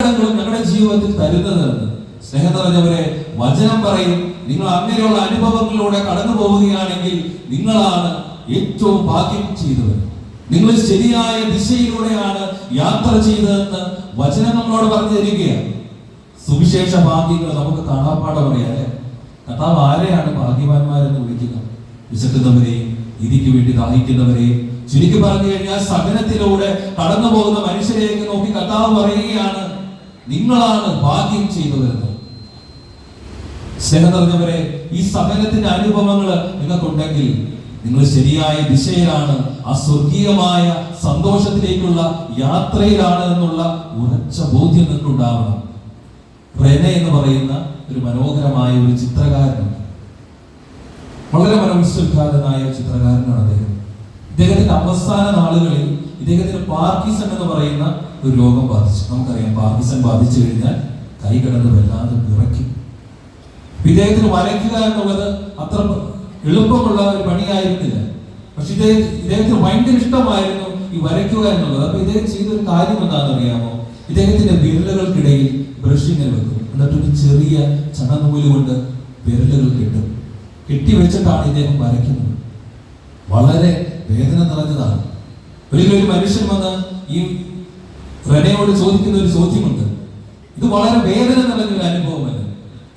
ഞങ്ങളുടെ ജീവിതത്തിൽ തരുന്നതെന്ന്. സ്നേഹം നിറഞ്ഞവരെ, വചനം പറയും, നിങ്ങൾ അങ്ങനെയുള്ള അനുഭവങ്ങളിലൂടെ കടന്നു പോവുകയാണെങ്കിൽ നിങ്ങളാണ് ഏറ്റവും ഭാഗ്യം ചെയ്തവർ. നിങ്ങൾ ശരിയായ ദിശയിലൂടെയാണ് യാത്ര ചെയ്തതെന്ന് വചനം നമ്മളോട് പറഞ്ഞു തരികയാണ്. സുവിശേഷ ഭാഗ്യങ്ങൾ നമുക്ക് കാണാപ്പാടം പറയാം അല്ലെ. കർത്താവ് ആരെയാണ് ഭാഗ്യവാന്മാരെന്ന് വിളിക്കുക? വിശക്കുന്നവരെയും നീതിക്ക് വേണ്ടി ദാഹിക്കുന്നവരെയും, ചുരുക്കി പറഞ്ഞു കഴിഞ്ഞാൽ സഹനത്തിലൂടെ കടന്നു പോകുന്ന മനുഷ്യരെയൊക്കെ നോക്കി കർത്താവ് പറയുകയാണ്, നിങ്ങളാണ് ഭാഗ്യം ചെയ്തവരെന്ന്. സ്നേഹം നിറഞ്ഞവരെ, ഈ സഹനത്തിന്റെ അനുഭവങ്ങൾ നിങ്ങൾക്കുണ്ടെങ്കിൽ നിങ്ങൾ ശരിയായ ദിശയിലാണ്, ആ സ്വർഗീയമായ സന്തോഷത്തിലേക്കുള്ള യാത്രയിലാണ് എന്നുള്ള ഉറച്ച ബോധ്യം നിങ്ങൾക്കുണ്ടാവണം. റെനെ എന്ന് പറയുന്ന ഒരു മനോഹരമായ ഒരു ചിത്രകാരനുണ്ട്. വളരെ മനോവിശ്വൽക്കാരനായ ചിത്രകാരനാണ് അദ്ദേഹം. ഇദ്ദേഹത്തിന്റെ അവസാന നാളുകളിൽ ഇദ്ദേഹത്തിന് പാർക്കിൻസൺ എന്ന് പറയുന്ന ഒരു രോഗം ബാധിച്ചു. നമുക്കറിയാം, പാർക്കിൻസൺ ബാധിച്ചു കഴിഞ്ഞാൽ കൈ കിടന്ന് വല്ലാതെ വിറയ്ക്കും. ഇദ്ദേഹത്തിന് വരയ്ക്കുക എന്നുള്ളത് അത്ര എളുപ്പമുള്ള ഒരു പണിയായിരുന്നില്ല. പക്ഷെ ഇദ്ദേഹത്തിന് ഭയങ്കര ഇഷ്ടമായിരുന്നു ഈ വരയ്ക്കുക എന്നുള്ളത്. അപ്പൊ ഇദ്ദേഹം ചെയ്തൊരു കാര്യം എന്താണെന്ന് അറിയാമോ? ഇദ്ദേഹത്തിന്റെ വിരലുകൾക്കിടയിൽ ബ്രഷിങ്ങനെ വെക്കും, എന്നിട്ടൊരു ചെറിയ ചണനൂല് കൊണ്ട് വിരലുകൾ കെട്ടിവെച്ചിട്ടാണ് ഇദ്ദേഹം വരയ്ക്കുന്നത്. വളരെ വേദന നിറഞ്ഞതാണ്. ഒരിക്കലും ഒരു മനുഷ്യൻ വന്ന് ഈ റെനയോട് ചോദിക്കുന്ന ഒരു ചോദ്യമുണ്ട്. ഇത് വളരെ വേദന നിറഞ്ഞൊരു അനുഭവമല്ല.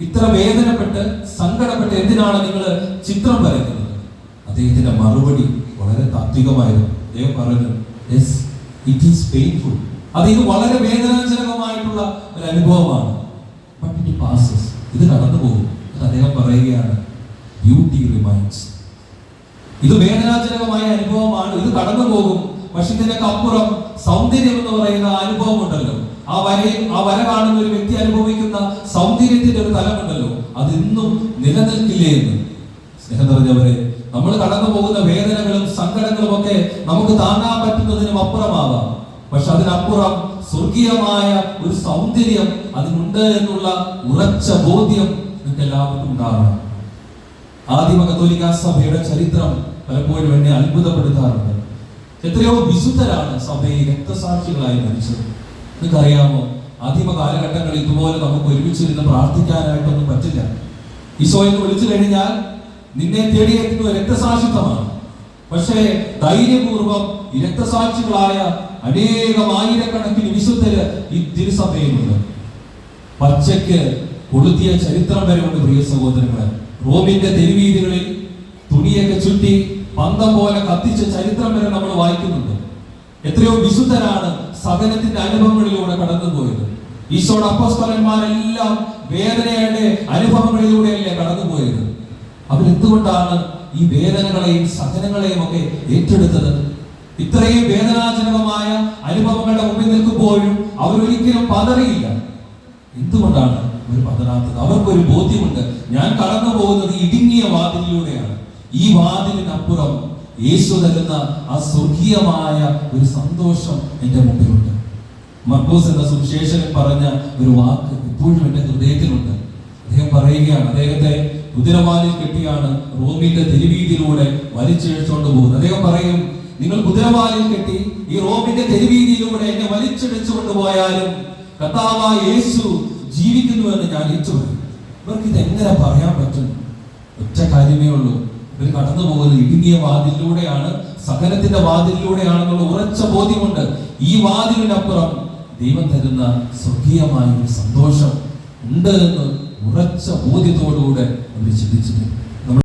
ഇത്ര വേദനപ്പെട്ട് സങ്കടപ്പെട്ട് എന്തിനാണ് നിങ്ങൾ ചിത്രം വരയ്ക്കുന്നത്? അദ്ദേഹത്തിന്റെ മറുപടി വളരെ താത്വികമായിരുന്നു. അദ്ദേഹം പറഞ്ഞു, യെസ്, ഇറ്റ് ഈസ് പെയിൻഫുൾ. അത് ഇത് വളരെ വേദനാജനകമായിട്ടുള്ള ഒരു അനുഭവമാണ്. But it passes. ഇത് കടന്നു പോകും. അദ്ദേഹം പറയുകയാണ്, ബ്യൂട്ടി റിമൈൻസ്. ഇത് വേദനാജനകമായ അനുഭവമാണ്, ഇത് കടന്നു പോകും. പക്ഷെ ഇതിനൊക്കെ അപ്പുറം സൗന്ദര്യം എന്ന് പറയുന്ന അനുഭവം ഉണ്ടല്ലോ. ആ വര കാണുന്ന ഒരു വ്യക്തി അനുഭവിക്കുന്ന സൗന്ദര്യത്തിന്റെ ഒരു തലമുണ്ടല്ലോ, അതിന്നും നിലനിൽക്കില്ലേ എന്ന്. സ്നേഹം നിറഞ്ഞവരെ, നമ്മൾ കടന്നു പോകുന്ന വേദനകളും സങ്കടങ്ങളും ഒക്കെ നമുക്ക് താങ്ങാൻ പറ്റുന്നതിനും അപ്പുറമാവാം. പക്ഷെ അതിനപ്പുറം സ്വർഗീയമായ ഒരു സൗന്ദര്യം അതിനുണ്ട് എന്നുള്ള ഉറച്ച ബോധ്യം നിങ്ങൾക്ക് എല്ലാവർക്കും ഉണ്ടാകണം. ആദിമ കത്തോലിക്ക സഭയുടെ ചരിത്രം പലപ്പോഴും എന്നെ അത്ഭുതപ്പെടുത്താറുണ്ട്. എത്രയോ വിശുദ്ധരാണ് സഭയിൽ രക്തസാക്ഷികളായി മരിച്ചത്. നിങ്ങൾക്കറിയാമോ, ആദിമ കാലഘട്ടങ്ങളിൽ ഇതുപോലെ നമുക്ക് ഒരുമിച്ചിരുന്ന് പ്രാർത്ഥിക്കാനായിട്ടൊന്നും പറ്റില്ല. ഈശോ എന്ന് വിളിച്ചു കഴിഞ്ഞാൽ നിന്നെ തേടിയെത്തുന്ന രക്തസാക്ഷിത്വമാണ്. പക്ഷേ ധൈര്യപൂർവം ഈ രക്തസാക്ഷികളായ അനേകം ആയിരക്കണക്കിന് വിശുദ്ധര് ഈ തിരുസഭയിലുണ്ട്. പച്ചയ്ക്ക് കൊളുത്തിയ ചരിത്രം വരെ ഉണ്ട്. പ്രിയ സഹോദരങ്ങളെ, റോമിന്റെ തെരുവീതികളിൽ തുണിയൊക്കെ ചുറ്റി പന്തം പോലെ കത്തിച്ച ചരിത്രം വരെ നമ്മൾ വായിക്കുന്നുണ്ട്. എത്രയോ വിശുദ്ധരാണ് സഹനത്തിന്റെ അനുഭവങ്ങളിലൂടെ കടന്നുപോയത്. ഈശോയുടെ അപ്പോസ്തലന്മാരെല്ലാം വേദനയുടെ അനുഭവങ്ങളിലൂടെയല്ലേ കടന്നുപോയത്. അവരെന്തുകൊണ്ടാണ് ഈ വേദനകളെയും സഹനങ്ങളെയും ഒക്കെ ഏറ്റെടുത്തത്? ഇത്രയും വേദനാജനകമായ അനുഭവങ്ങളുടെ മുമ്പിൽ നിൽക്കുമ്പോഴും അവരൊരിക്കലും പതറിയില്ല. എന്തുകൊണ്ടാണ് അവർ പതറാത്തത്? അവർക്കൊരു ബോധ്യമുണ്ട്, ഞാൻ കടന്നു പോകുന്നത് ഇടുങ്ങിയ വാതിലിലൂടെയാണ്. ഈ വാതിലിനപ്പുറം യേശു തരുന്ന ആ സ്വർഗീയമായ ഒരു സന്തോഷം എന്റെ മുമ്പിലുണ്ട്. മർക്കോസ് എന്ന സുവിശേഷകൻ പറഞ്ഞ ഒരു വാക്ക് ഇപ്പോഴും എന്റെ ഹൃദയത്തിലുണ്ട്. അദ്ദേഹം പറയുകയാണ്, അദ്ദേഹത്തെ കുതിരവാലിൽ കെട്ടിയാണ് റോമിന്റെ തെരുവീതിയിലൂടെ വലിച്ചിഴച്ചുകൊണ്ട് പോകുന്നത്. അദ്ദേഹം പറയും, നിങ്ങൾ കുതിരവാലിൽ കെട്ടി ഈ റോമിന്റെ തെരുവീതിയിലൂടെ എന്നെ വലിച്ചിഴച്ചു കൊണ്ടുപോയാലും കർത്താവായ യേശു ജീവിക്കുന്നുവെന്ന് ഞാൻ ഏറ്റുപറയും. ഇവർക്ക് ഇത് എങ്ങനെ പറയാൻ പറ്റും? ഒറ്റ കാര്യമേ ഉള്ളൂ, ഇവർ കടന്നു പോകുന്നത് ഇടുങ്ങിയ വാതിലിലൂടെയാണ്, സഹനത്തിന്റെ വാതിലിലൂടെയാണെന്നുള്ള ഉറച്ച ബോധ്യമുണ്ട്. ഈ വാതിലിനപ്പുറം ദൈവം തരുന്ന സ്വർഗീയമായ ഒരു സന്തോഷം ഉണ്ട് എന്ന് ഉറച്ച ബോധ്യത്തോടുകൂടെ അവർ ചിന്തിച്ചിട്ടുണ്ട്.